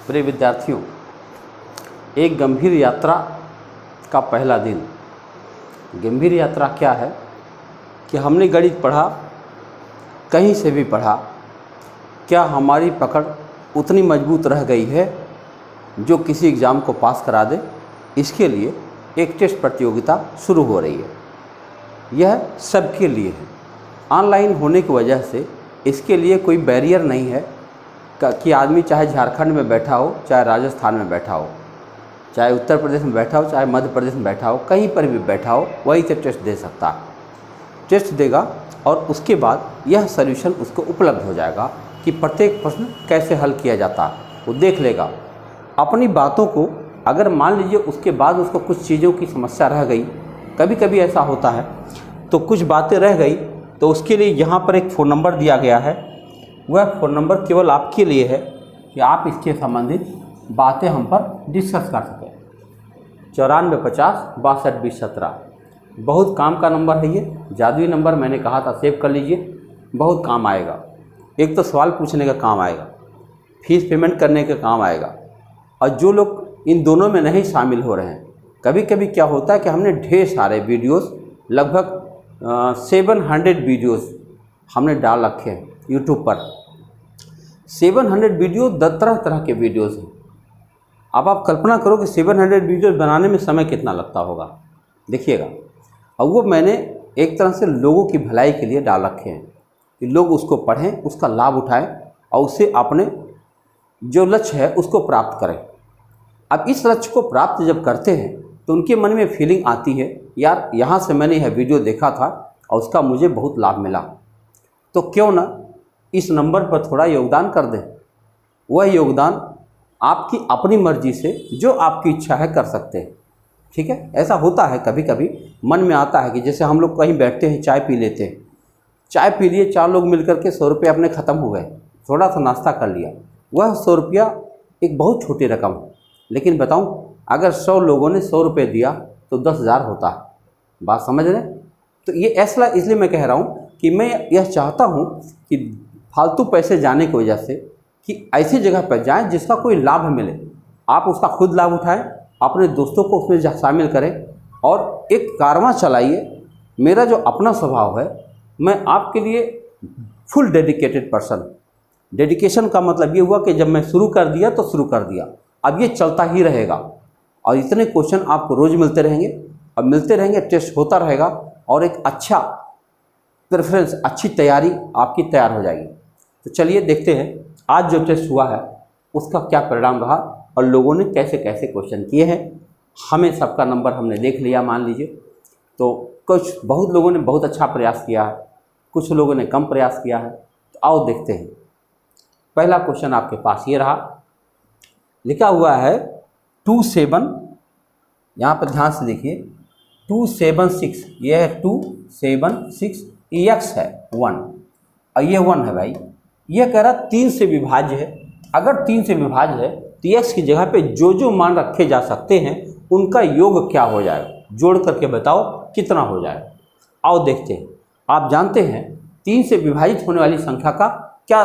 प्रिय विद्यार्थियों, एक गंभीर यात्रा का पहला दिन। गंभीर यात्रा क्या है कि हमने गणित पढ़ा, कहीं से भी पढ़ा, क्या हमारी पकड़ उतनी मजबूत रह गई है जो किसी एग्ज़ाम को पास करा दे। इसके लिए एक टेस्ट प्रतियोगिता शुरू हो रही है। यह सबके लिए है। ऑनलाइन होने की वजह से इसके लिए कोई बैरियर नहीं है कि आदमी चाहे झारखंड में बैठा हो, चाहे राजस्थान में बैठा हो, चाहे उत्तर प्रदेश में बैठा हो, चाहे मध्य प्रदेश में बैठा हो, कहीं पर भी बैठा हो वही से टेस्ट दे सकता है। टेस्ट देगा और उसके बाद यह सॉल्यूशन उसको उपलब्ध हो जाएगा कि प्रत्येक प्रश्न कैसे हल किया जाता है। वो देख लेगा अपनी बातों को। अगर मान लीजिए उसके बाद उसको कुछ चीज़ों की समस्या रह गई, कभी कभी ऐसा होता है, तो कुछ बातें रह गई, तो उसके लिए यहाँ पर एक फ़ोन नंबर दिया गया है। वह फ़ोन नंबर केवल आपके लिए है कि आप इसके संबंधित बातें हम पर डिस्कस कर सकें। 94 50 62 20 17 बहुत काम का नंबर है। ये जादुई नंबर मैंने कहा था, सेव कर लीजिए, बहुत काम आएगा। एक तो सवाल पूछने का काम आएगा, फीस पेमेंट करने का काम आएगा। और जो लोग इन दोनों में नहीं शामिल हो रहे हैं, कभी कभी क्या होता है कि हमने ढेर सारे वीडियोस, लगभग 700 वीडियोस हमने डाल रखे हैं यूट्यूब पर। 700 वीडियो, तरह तरह के वीडियोस हैं। अब आप कल्पना करो कि 700 वीडियोस बनाने में समय कितना लगता होगा, देखिएगा। और वो मैंने एक तरह से लोगों की भलाई के लिए डाल रखे हैं कि लोग उसको पढ़ें, उसका लाभ उठाएं और उससे अपने जो लक्ष्य है उसको प्राप्त करें। अब इस लक्ष्य को प्राप्त जब करते हैं तो उनके मन में फीलिंग आती है, यार यहाँ से मैंने यह वीडियो देखा था और उसका मुझे बहुत लाभ मिला, तो क्यों ना इस नंबर पर थोड़ा योगदान कर दें। वह योगदान आपकी अपनी मर्जी से जो आपकी इच्छा है कर सकते हैं। ठीक है, ऐसा होता है कभी कभी मन में आता है कि जैसे हम लोग कहीं बैठते हैं, चाय पी लेते हैं। चाय पी लिए, 4 लोग मिलकर के 100 रुपये अपने ख़त्म हो गए, थोड़ा सा नाश्ता कर लिया। वह 100 रुपया एक बहुत छोटी रकम है, लेकिन बताऊं, अगर 100 लोगों ने 100 रुपये दिया तो 10,000 होता है। बात समझ रहे? तो ये ऐसा इसलिए मैं कह रहा हूँ कि मैं यह चाहता हूँ कि फालतू पैसे जाने की वजह से कि ऐसी जगह पर जाएं जिसका कोई लाभ मिले। आप उसका खुद लाभ उठाएं, अपने दोस्तों को उसमें शामिल करें और एक कारवां चलाइए। मेरा जो अपना स्वभाव है, मैं आपके लिए फुल डेडिकेटेड पर्सन। डेडिकेशन का मतलब ये हुआ कि जब मैं शुरू कर दिया तो शुरू कर दिया, अब ये चलता ही रहेगा। और इतने क्वेश्चन आपको रोज़ मिलते रहेंगे और मिलते रहेंगे, टेस्ट होता रहेगा और एक अच्छा प्रेफरेंस, अच्छी तैयारी आपकी तैयार हो जाएगी। तो चलिए देखते हैं आज जो टेस्ट हुआ है उसका क्या परिणाम रहा और लोगों ने कैसे कैसे क्वेश्चन किए हैं। हमें सबका नंबर हमने देख लिया मान लीजिए। तो बहुत लोगों ने बहुत अच्छा प्रयास किया है, कुछ लोगों ने कम प्रयास किया है। तो आओ देखते हैं। पहला क्वेश्चन आपके पास ये रहा, लिखा हुआ है 27, यहाँ पर ध्यान से देखिए, 276, यह है 276, x है 1 और ये 1 है भाई। यह कह रहा 3 से विभाज्य है। अगर 3 से विभाज्य है तो x की जगह पे जो जो मान रखे जा सकते हैं उनका योग क्या हो जाएगा, जोड़ करके बताओ कितना हो जाएगा। आओ देखते हैं। आप जानते हैं 3 से विभाजित होने वाली संख्या का क्या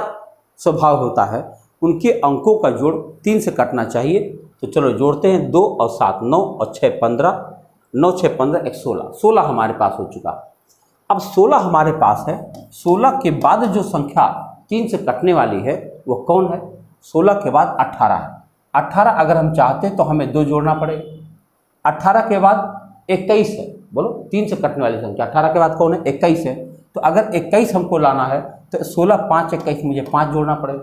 स्वभाव होता है, उनके अंकों का जोड़ 3 से कटना चाहिए। तो चलो जोड़ते हैं। 2 और 7 9 और 6 15, 9 6 15 1 16, 16 हमारे पास हो चुका। अब 16 हमारे पास है। 16 के बाद जो संख्या 3 से कटने वाली है वो कौन है? 16 के बाद 18 है। 18 अगर हम चाहते हैं तो हमें 2 जोड़ना पड़ेगा। 18 के बाद 21 है। बोलो, 3 से कटने वाली संख्या 18 के बाद कौन है? 21 है। तो अगर 21 हमको लाना है तो 16 5 21, मुझे 5 जोड़ना पड़ेगा।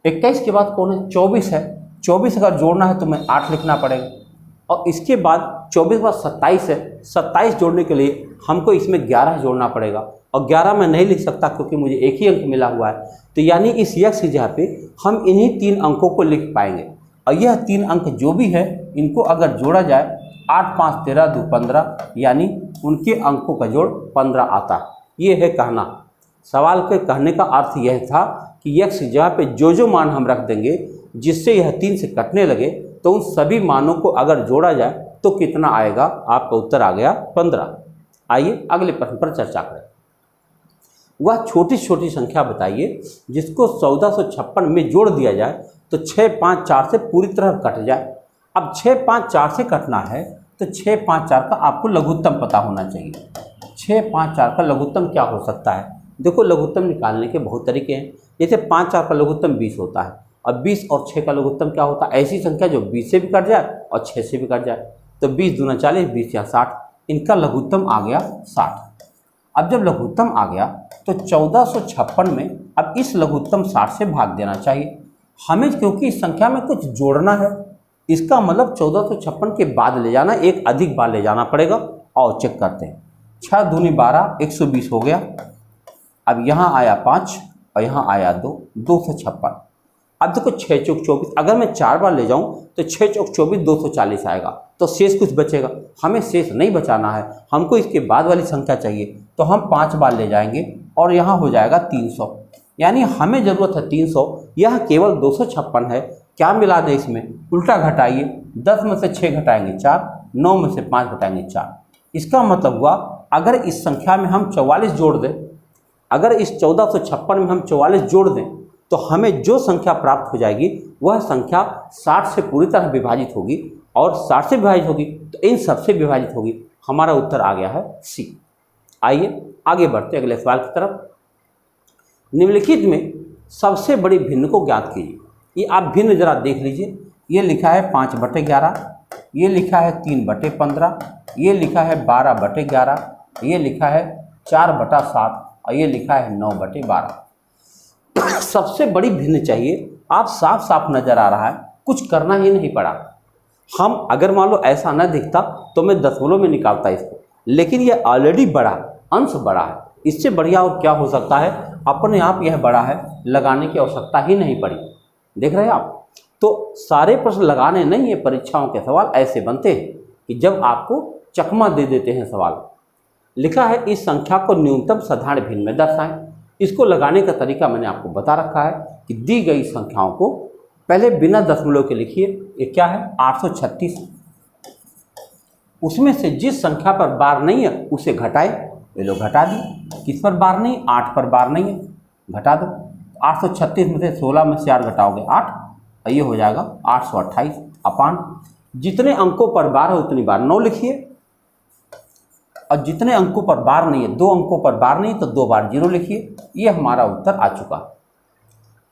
21 के बाद कौन है? 24 है। 24 अगर जोड़ना है तो मैं 8 लिखना पड़ेगा। और इसके बाद 24 के बाद 27 है। 27 जोड़ने के लिए हमको इसमें 11 जोड़ना पड़ेगा और 11 मैं नहीं लिख सकता क्योंकि मुझे एक ही अंक मिला हुआ है। तो यानी इस यक्ष की जगह पे हम इन्हीं 3 अंकों को लिख पाएंगे। और यह 3 अंक जो भी है इनको अगर जोड़ा जाए 8 5 13 2 15, यानी उनके अंकों का जोड़ 15 आता है। ये है कहना। सवाल के कहने का अर्थ यह था कि यक्ष की जगह पे जो जो मान हम रख देंगे जिससे यह 3 से कटने लगे, तो उन सभी मानों को अगर जोड़ा जाए तो कितना आएगा? आपका उत्तर आ गया 15। आइए अगले प्रश्न पर चर्चा करें। वह छोटी छोटी संख्या बताइए जिसको 1456 में जोड़ दिया जाए तो तो 6, 5, 4 से पूरी तरह कट जाए। अब 6, 5, 4 से कटना है तो 6, 5, 4 का आपको लघुत्तम पता होना चाहिए। 6, 5, 4 का लघुत्तम क्या हो सकता है? देखो लघुत्तम निकालने के बहुत तरीके हैं। जैसे 5, 4 का लघुत्तम 20 होता है और 20 और 6 का लघुत्तम क्या होता है? ऐसी संख्या जो 20 से भी कट जाए और 6 से भी कट जाए। तो 20 दूना 40, 20 या 60, इनका लघुत्तम आ गया 60। अब जब लघुत्तम आ गया तो 1456 में अब इस लघुत्तम 60 से भाग देना चाहिए हमें, क्योंकि इस संख्या में कुछ जोड़ना है। इसका मतलब 1456 के बाद ले जाना, एक अधिक बार ले जाना पड़ेगा। और चेक करते हैं, 6 दूनी 12, 120 हो गया। अब यहाँ आया 5 और यहाँ आया 2, 256। अब देखो 6 चौक 24, अगर मैं 4 बार ले जाऊँ तो 6 चौक 24, 240 आएगा। तो शेष कुछ बचेगा, हमें शेष नहीं बचाना है, हमको इसके बाद वाली संख्या चाहिए। तो हम 5 बार ले जाएंगे और यहाँ हो जाएगा 300, यानी हमें ज़रूरत है 300। यह केवल 256 है। क्या मिला दें इसमें? उल्टा घटाइए, 10 में से 6 घटाएंगे 4, 9 में से 5 घटाएंगे 4। इसका मतलब हुआ अगर इस संख्या में हम 44 जोड़ दें, अगर इस 1456 में हम 44 जोड़ दें तो हमें जो संख्या प्राप्त हो जाएगी वह संख्या 60 से पूरी तरह विभाजित होगी और 60 से विभाजित होगी तो इन सबसे विभाजित होगी। हमारा उत्तर आ गया है सी। आइए आगे बढ़ते अगले सवाल की तरफ। निम्नलिखित में सबसे बड़ी भिन्न को ज्ञात कीजिए। ये आप भिन्न जरा देख लीजिए। ये लिखा है 5/11, ये लिखा है 3/15, ये लिखा है 12/11, ये लिखा है 4/7 और ये लिखा है 9/12। सबसे बड़ी भिन्न चाहिए। आप साफ साफ नज़र आ रहा है, कुछ करना ही नहीं पड़ा। हम अगर मान लो ऐसा न दिखता तो मैं दशमलव में निकालता इसको, लेकिन ये ऑलरेडी बड़ा, अंश बड़ा है। इससे बढ़िया और क्या हो सकता है? अपने आप यह बड़ा है, लगाने की आवश्यकता ही नहीं पड़ी। देख रहे हैं आप? तो सारे प्रश्न लगाने नहीं है, परीक्षाओं के सवाल ऐसे बनते हैं कि जब आपको चकमा दे देते हैं सवाल। लिखा है इस संख्या को न्यूनतम साधारण भिन्न में दर्शाएं। इसको लगाने का तरीका मैंने आपको बता रखा है कि दी गई संख्याओं को पहले बिना दशमलव के लिखिए। ये क्या है? 836। उसमें से जिस संख्या पर बार नहीं है उसे घटाए। ये लोग घटा दी। किस पर बार नहीं? 8 पर बार नहीं है, घटा दो। 836 में से 16 में से 4 घटाओगे 8 और ये हो जाएगा 828 अपान जितने अंकों पर बार है उतनी बार 9 लिखिए, और जितने अंकों पर बार नहीं है, 2 अंकों पर बार नहीं तो 2 बार 0 लिखिए। ये हमारा उत्तर आ चुका।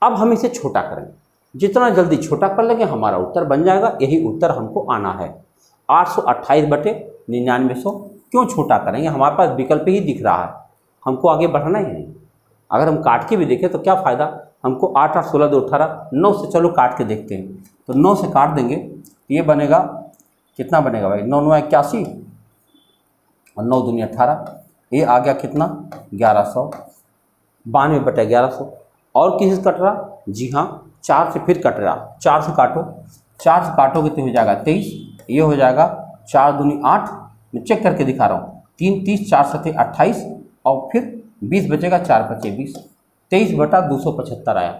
अब हम इसे छोटा करेंगे, जितना जल्दी छोटा कर लेंगे हमारा उत्तर बन जाएगा। यही उत्तर हमको आना है 828/9900। क्यों छोटा करेंगे? हमारे पास विकल्प ही दिख रहा है, हमको आगे बढ़ना ही नहीं। अगर हम काट के भी देखें तो क्या फ़ायदा? हमको 8 8 16 2 18, 9 से चलो काट के देखते हैं। तो 9 से काट देंगे तो ये बनेगा, कितना बनेगा भाई? 9 9 81 और 9 दूनी 18। ये आ गया कितना? 1100, 92/1100। और किसी से कट रहा? जी हाँ, 4 से फिर कट रहा। 4 से काटो, 4 से काटोगे तो हो जाएगा 23। ये हो जाएगा 4 दूनी 8, मैं चेक करके दिखा रहा हूँ। 3 30, 4 7 28 और फिर 20 बचेगा, 4 5 20, 23/275 आया।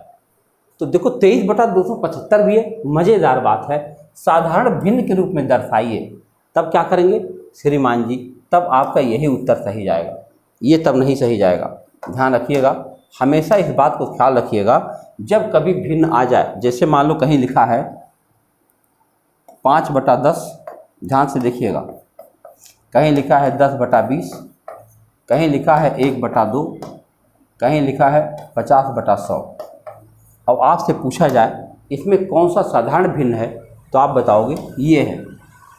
तो देखो 23/275 भी है। मज़ेदार बात है, साधारण भिन्न के रूप में दर्शाइए। तब क्या करेंगे श्रीमान जी? तब आपका यही उत्तर सही जाएगा, ये तब नहीं सही जाएगा। ध्यान रखिएगा, हमेशा इस बात को ख्याल रखिएगा। जब कभी भिन्न आ जाए, जैसे मान लो कहीं लिखा है 5/10, ध्यान से देखिएगा, कहीं लिखा है 10/20, कहीं लिखा है 1/2, कहीं लिखा है 50/100। अब आपसे पूछा जाए इसमें कौन सा साधारण भिन्न है तो आप बताओगे ये है।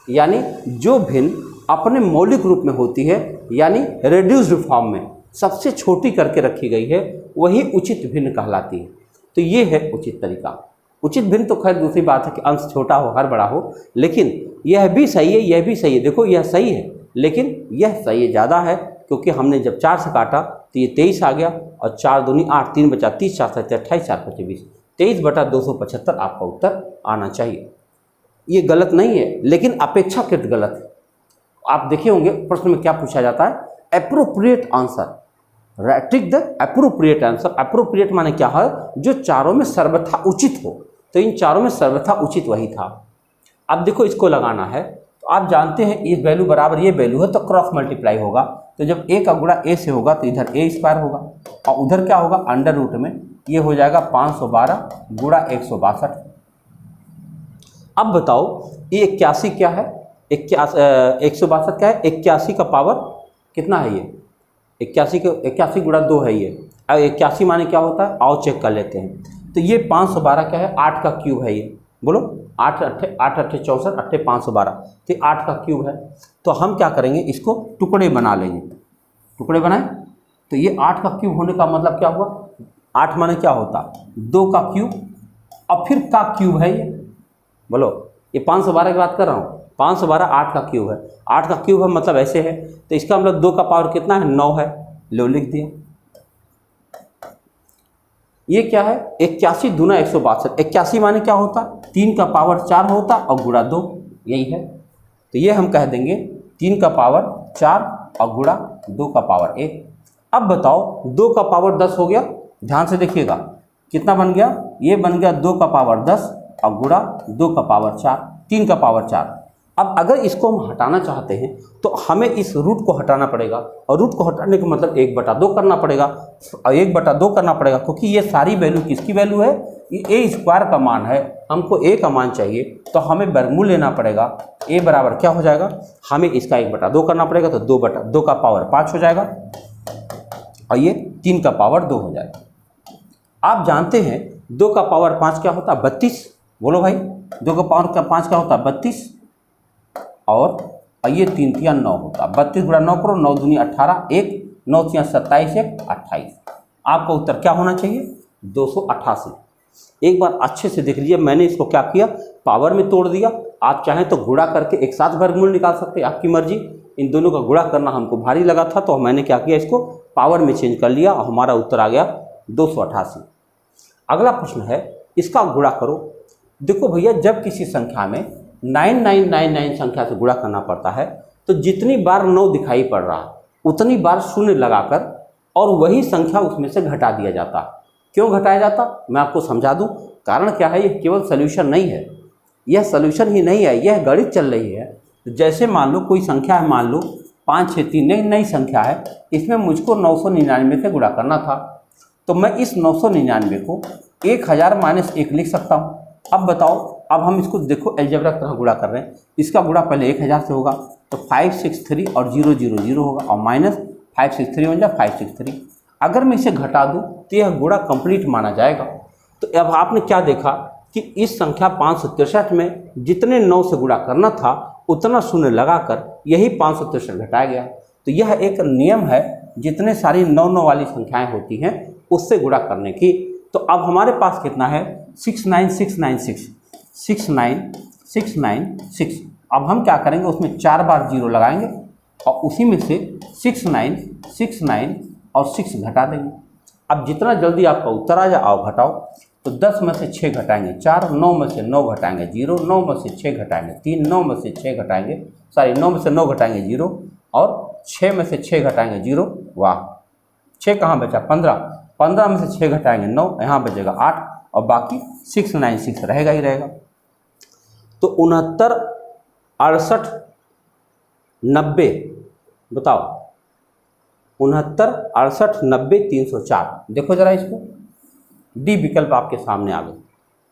यानी जो भिन्न अपने मौलिक रूप में होती है, यानी रेड्यूस्ड फॉर्म में सबसे छोटी करके रखी गई है, वही उचित भिन्न कहलाती है। तो ये है उचित तरीका। उचित भिन्न तो खैर दूसरी बात है कि अंश छोटा हो हर बड़ा हो, लेकिन यह भी सही है, यह भी सही है। देखो यह सही है, लेकिन यह सही है ज़्यादा है, क्योंकि हमने जब 4 से काटा तो ये 23 आ गया और 4 दूनी 8, 3 बचा 30, 4 7 28, 4 5 20, 23/275 आपका उत्तर आना चाहिए। ये गलत नहीं है, लेकिन अपेक्षाकृत गलत है। आप देखे होंगे प्रश्न में क्या पूछा जाता है? Appropriate answer, tick the appropriate answer. Appropriate माने क्या है? जो चारों में सर्वथा उचित हो। तो इन चारों में सर्वथा उचित वही था। अब देखो इसको लगाना है तो आप जानते हैं ये वैल्यू बराबर ये वैल्यू है तो क्रॉस मल्टीप्लाई होगा। तो जब a का गुणा a से होगा तो इधर a² होगा और उधर क्या होगा? अंडर रूट में ये हो जाएगा 512 गुणा 162। अब बताओ ये 81 क्या है, 162 क्या है, 81 का पावर कितना है ये, 81 गुणा 2 है ये। अब 81 माने क्या होता है, आओ चेक कर लेते हैं। तो ये 512 क्या है, 8 का क्यूब है ये, बोलो 8 अट्ठे 64 अट्ठे 512, तो 8 का क्यूब है। तो हम क्या करेंगे, इसको टुकड़े बना लेंगे, टुकड़े बनाए तो ये 8 का क्यूब होने का मतलब क्या हुआ, 8 माने क्या होता, 2 का क्यूब और फिर का क्यूब है ये, बोलो ये 512 की बात कर रहा हूँ, 512 8 का क्यूब है, 8 का क्यूब है मतलब ऐसे है, तो इसका मतलब 2 का पावर कितना है, 9 है, लो लिख दिया। ये क्या है, 81 दूना 162, 81 माने क्या होता, 3 का पावर 4 होता और गुणा 2, यही है। तो ये हम कह देंगे 3 का पावर 4 और गुणा 2 का पावर 1। अब बताओ 2 का पावर 10 हो गया, ध्यान से देखिएगा कितना बन गया, ये बन गया 2 का पावर 10 और गुणा 2 का पावर 4, 3 का पावर 4। अब अगर इसको हम हटाना चाहते हैं तो हमें इस रूट को हटाना पड़ेगा, और रूट को हटाने का मतलब 1/2 करना पड़ेगा, और 1/2 करना पड़ेगा क्योंकि ये सारी वैल्यू किसकी वैल्यू है, ये ए स्क्वायर का मान है, हमको ए का मान चाहिए तो हमें वर्गमूल लेना पड़ेगा। ए बराबर क्या हो जाएगा, हमें इसका 1/2 करना पड़ेगा, तो 2/2 का पावर 5 हो जाएगा और ये 3 का पावर 2 हो जाएगा। आप जानते हैं 2 का पावर 5 क्या होता है, 32, बोलो भाई 2 का पावर 5 क्या होता है, 32, और ये 3 तिया 9 होता, 32 गुणा 9 करो, 9 दूनी 18, 1 9 तिया 27, 1 28। आपका उत्तर क्या होना चाहिए, 288। एक बार अच्छे से देख लीजिए, मैंने इसको क्या किया, पावर में तोड़ दिया। आप चाहें तो गुणा करके एक साथ वर्गमूल निकाल सकते हैं, आपकी मर्जी। इन दोनों का गुणा करना हमको भारी लगा था तो मैंने क्या किया, इसको पावर में चेंज कर लिया और हमारा उत्तर आ गया 288। अगला प्रश्न है, इसका गुणा करो। देखो भैया, जब किसी संख्या में 9999 संख्या से गुणा करना पड़ता है तो जितनी बार 9 दिखाई पड़ रहा है उतनी बार शून्य लगाकर और वही संख्या उसमें से घटा दिया जाता। क्यों घटाया जाता, मैं आपको समझा दूं। कारण क्या है, ये केवल सॉल्यूशन नहीं है, यह सॉल्यूशन ही नहीं है, यह गणित चल रही है। जैसे मान लो कोई संख्या है, मान लो 563 नई संख्या है, इसमें मुझको 999 से गुणा करना था, तो मैं इस 999 को 1000 - 1 लिख सकता हूँ। अब बताओ, अब हम इसको देखो अलजेब्रा की तरह गुणा कर रहे हैं, इसका गुणा पहले 1000 से होगा तो 563 और 000 होगा और माइनस 563 बन जाए 563। अगर मैं इसे घटा दूं तो यह गुणा कंप्लीट माना जाएगा। तो अब आपने क्या देखा कि इस संख्या 563 में जितने 9 से गुणा करना था उतना शून्य लगाकर यही 563 घटाया गया। तो यह एक नियम है, जितने सारी 9 वाली संख्याएं होती हैं उससे गुणा करने की। तो अब हमारे पास कितना है, 69696, 69696। अब हम क्या करेंगे, उसमें 4 बार 0 लगाएंगे और उसी में से 6969 और 6 घटा देंगे। अब जितना जल्दी आपका उत्तर आ जाए आओ घटाओ। तो 10 में से 6 घटाएंगे 4, 9 में से 9 घटाएंगे 0, 9 में से 6 घटाएंगे 3, 9 में से 6 घटाएंगे 9 में से 9 घटाएंगे 0 और 6 में से 6 घटाएंगे 0। वाह, 6 कहाँ बचा, 15 में से 6 घटाएंगे 9, यहाँ बचेगा 8 और बाकी 696 रहेगा ही रहेगा। तो 69 68 90, बताओ 69 68 90 304। देखो जरा इसको, डी विकल्प आपके सामने आ गए।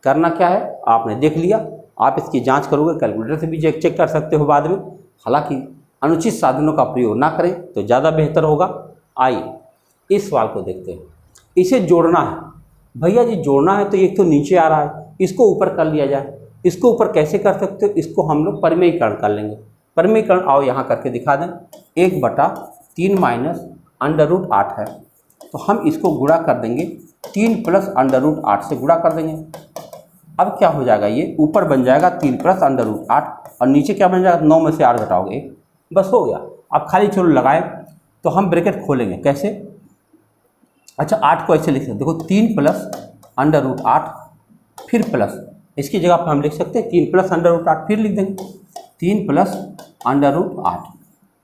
करना क्या है, आपने देख लिया, आप इसकी जांच करोगे, कैलकुलेटर से भी चेक कर सकते हो बाद में। हालांकि अनुचित साधनों का प्रयोग ना करें तो ज़्यादा बेहतर होगा। आइए इस सवाल को देखते हैं। इसे जोड़ना है भैया जी, जोड़ना है तो एक तो नीचे आ रहा है, इसको ऊपर कर लिया जाए। इसको ऊपर कैसे कर सकते हो, इसको हम लोग परिमेयीकरण कर लेंगे। परिमेयीकरण आओ यहाँ करके दिखा दें। 1/3 माइनस √8 है, तो हम इसको गुणा कर देंगे 3 प्लस √8 से गुणा कर देंगे। अब क्या हो जाएगा, ये ऊपर बन जाएगा 3 प्लस √8 और नीचे क्या बन जाएगा, 9 में से 8 घटाओगे 1, बस हो गया। अब खाली चलो लगाएं तो हम ब्रैकेट खोलेंगे कैसे, अच्छा 8 को ऐसे लिख सकते, देखो 3 प्लस √8 फिर प्लस, इसकी जगह पर हम लिख सकते हैं 3 प्लस √8 फिर लिख देंगे 3 प्लस √8।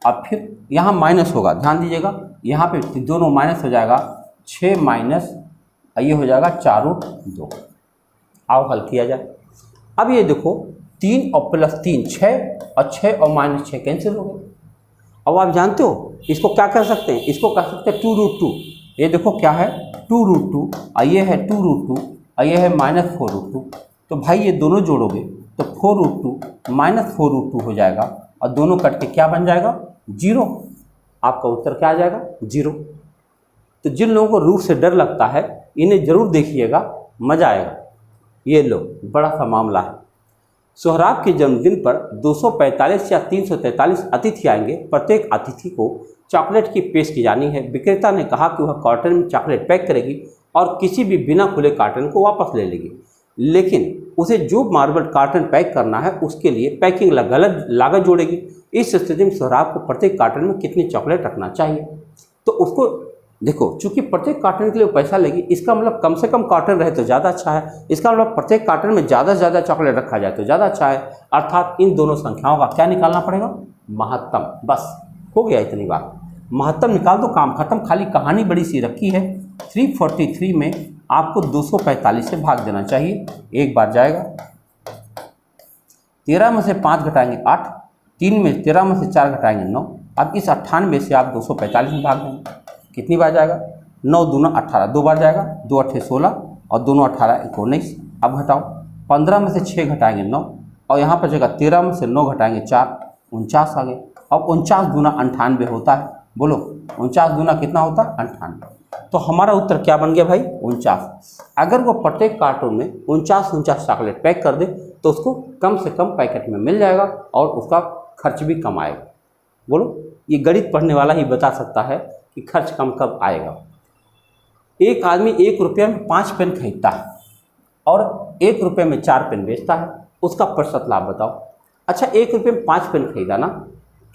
अब फिर यहाँ माइनस होगा, ध्यान दीजिएगा, यहाँ पे दोनों माइनस हो जाएगा, 6 माइनस ये हो जाएगा 4√2। आओ हल किया जाए। अब ये देखो 3 और प्लस 3 6 और 6 और माइनस 6 कैंसिल हो गए। अब आप जानते हो इसको क्या कर सकते हैं, इसको कर सकते हैं 2√2। ये देखो क्या है 2√2 और ये है 2√2 और ये है -4√2। तो भाई ये दोनों जोड़ोगे तो 4√2 माइनस 4√2 हो जाएगा और दोनों कट के क्या बन जाएगा 0। आपका उत्तर क्या आ जाएगा 0। तो जिन लोगों को रूट से डर लगता है इन्हें जरूर देखिएगा, मज़ा आएगा। ये लो बड़ा सा मामला है। सोहराब के जन्मदिन पर 245 या 343 अतिथि आएंगे। प्रत्येक अतिथि को चॉकलेट की पेश की जानी है। विक्रेता ने कहा कि वह कार्टन में चॉकलेट पैक करेगी और किसी भी बिना खुले कार्टन को वापस ले लेगी, लेकिन उसे जो मार्बल कार्टन पैक करना है उसके लिए पैकिंग गलत लागत जोड़ेगी। इस स्थिति में सोहराब को प्रत्येक कार्टन में कितनी चॉकलेट रखना चाहिए? तो उसको देखो, चूंकि प्रत्येक कार्टन के लिए पैसा लेगी, इसका मतलब कम से कम कार्टन रहे तो ज़्यादा अच्छा है। इसका मतलब प्रत्येक कार्टन में ज़्यादा से ज़्यादा चॉकलेट रखा जाए तो ज़्यादा अच्छा है। अर्थात इन दोनों संख्याओं का क्या निकालना पड़ेगा? महत्तम। बस हो गया, इतनी बात। महत्तम निकाल दो, काम खत्म। खाली कहानी बड़ी सी रखी है। 343 में आपको 245 से भाग देना चाहिए। एक बार जाएगा, 13 में से 5 घटाएंगे 8, 3 में 13 में से 4 घटाएंगे 9। अब इस 98 से आप 245 में भाग देंगे, कितनी बार जाएगा? 9 दूना 18, 2 बार जाएगा, 2 8 16 और दोनों 18 19। अब घटाओ, 15 में से 6 घटाएंगे 9 और यहाँ पर जगह 13 में से 9 घटाएंगे 4, 49 आ गए। अब 49 दूना 98 होता है। बोलो 49 दूना कितना होता है? 98। तो हमारा उत्तर क्या बन गया भाई? 49। अगर वो प्रत्येक कार्टून में 49 चॉकलेट पैक कर दे तो उसको कम से कम पैकेट में मिल जाएगा और उसका खर्च भी कम आएगा। बोलो, ये गणित पढ़ने वाला ही बता सकता है कि खर्च कम कब आएगा। एक आदमी 1 रुपये में 5 पेन खरीदता है और 1 रुपये में 4 पेन बेचता है, उसका प्रतिशत लाभ बताओ। अच्छा, 1 रुपये में 5 पेन खरीदा ना,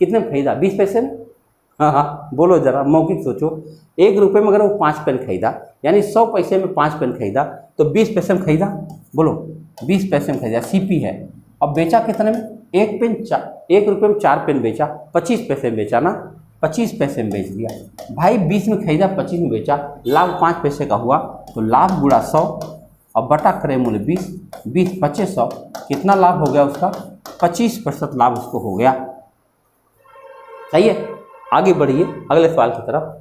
कितने में खरीदा? 20 पैसे में। हाँ, बोलो जरा, मौखिक सोचो। 1 रुपये में अगर वो 5 पेन खरीदा, यानी 100 पैसे में 5 पेन खरीदा, तो 20 पैसे में खरीदा। बोलो 20 पैसे में खरीदा, सीपी है। अब बेचा कितने में? 1 रुपये में 4 पेन बेचा, 25 पैसे में बेचा ना, 25 पैसे में बेच दिया भाई। 20 में खरीदा, 25 में बेचा, लाभ 5 पैसे का हुआ। तो लाभ गुणा 100 और बटा करे मूल्य 20, 20 2500, कितना लाभ हो गया उसका? 25% लाभ उसको हो गया। सही है, आगे बढ़िए अगले सवाल की तरफ।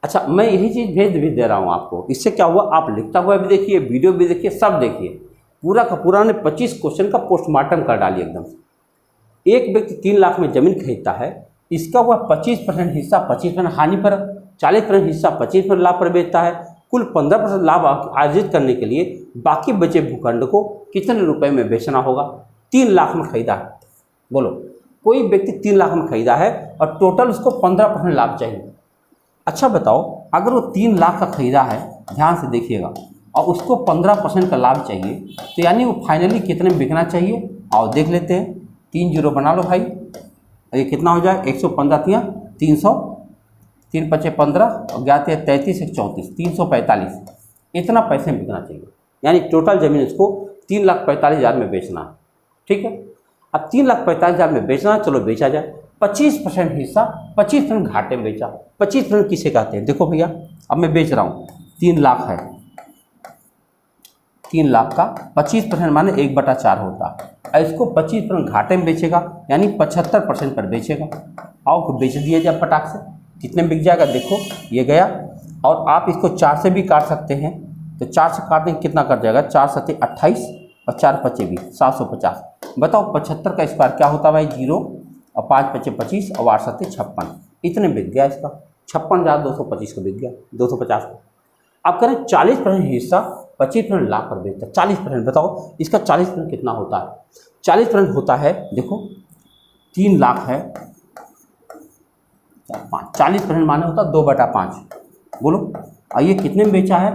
अच्छा, मैं यही चीज़ भेज भी दे रहा हूँ आपको। इससे क्या हुआ, आप लिखता हुआ भी देखिए, वीडियो भी देखिए, सब देखिए। पूरा का पूरा ने 25 क्वेश्चन का पोस्टमार्टम कर डाली एकदम से। एक व्यक्ति 3 लाख में जमीन खरीदता है, इसका वह 25% हिस्सा 25% हानि पर, 40% हिस्सा 25% लाभ पर बेचता है। कुल 15% लाभ अर्जित करने के लिए बाकी बचे भूखंड को कितने रुपए में बेचना होगा? 3 लाख में खरीदा है। बोलो, कोई व्यक्ति 3 लाख में खरीदा है और टोटल उसको 15% लाभ चाहिए। अच्छा बताओ, अगर वो 3 लाख का खरीदा है, ध्यान से देखिएगा, और उसको 15% का लाभ चाहिए, तो यानी वो फाइनली कितने में बिकना चाहिए? आओ देख लेते हैं। 3 जीरो बना लो भाई, ये कितना हो जाए? 115 तिया 300, 3 पचे 15 और 11 33 1 34, 345। इतना पैसे में बिकना चाहिए, यानी टोटल ज़मीन इसको 3,45,000 में बेचना है। ठीक है, अब 3,45,000 में बेचना है, चलो बेचा जाए। 25% हिस्सा 25% घाटे में बेचा। 25% किसे कहते हैं? देखो भैया, अब मैं बेच रहा हूँ, 3 लाख है, 3 लाख का 25% माने 1/4 होता है। इसको 25% घाटे में बेचेगा, यानी 75% पर बेचेगा। आओ को बेच दिया जाए फटाक से, कितने में बिक जाएगा? देखो ये गया, और आप इसको 4 से भी काट सकते हैं, तो 4 से काटने कितना कर जाएगा? 4 7 28 और 4 5 20, 750। बताओ 75 का स्क्वायर क्या होता है भाई? 0 और 5 5 25 और 8 7 56। इतने बिक गया इसका, 56,225 का बिक गया, 250 का। आप करें 40% हिस्सा 25% लाभ पर बेचता है। 40% बताओ इसका 40% कितना होता है? 40% होता है, देखो 3 लाख है, 40% माने होता है 2/5। बोलो, और ये कितने में बेचा है?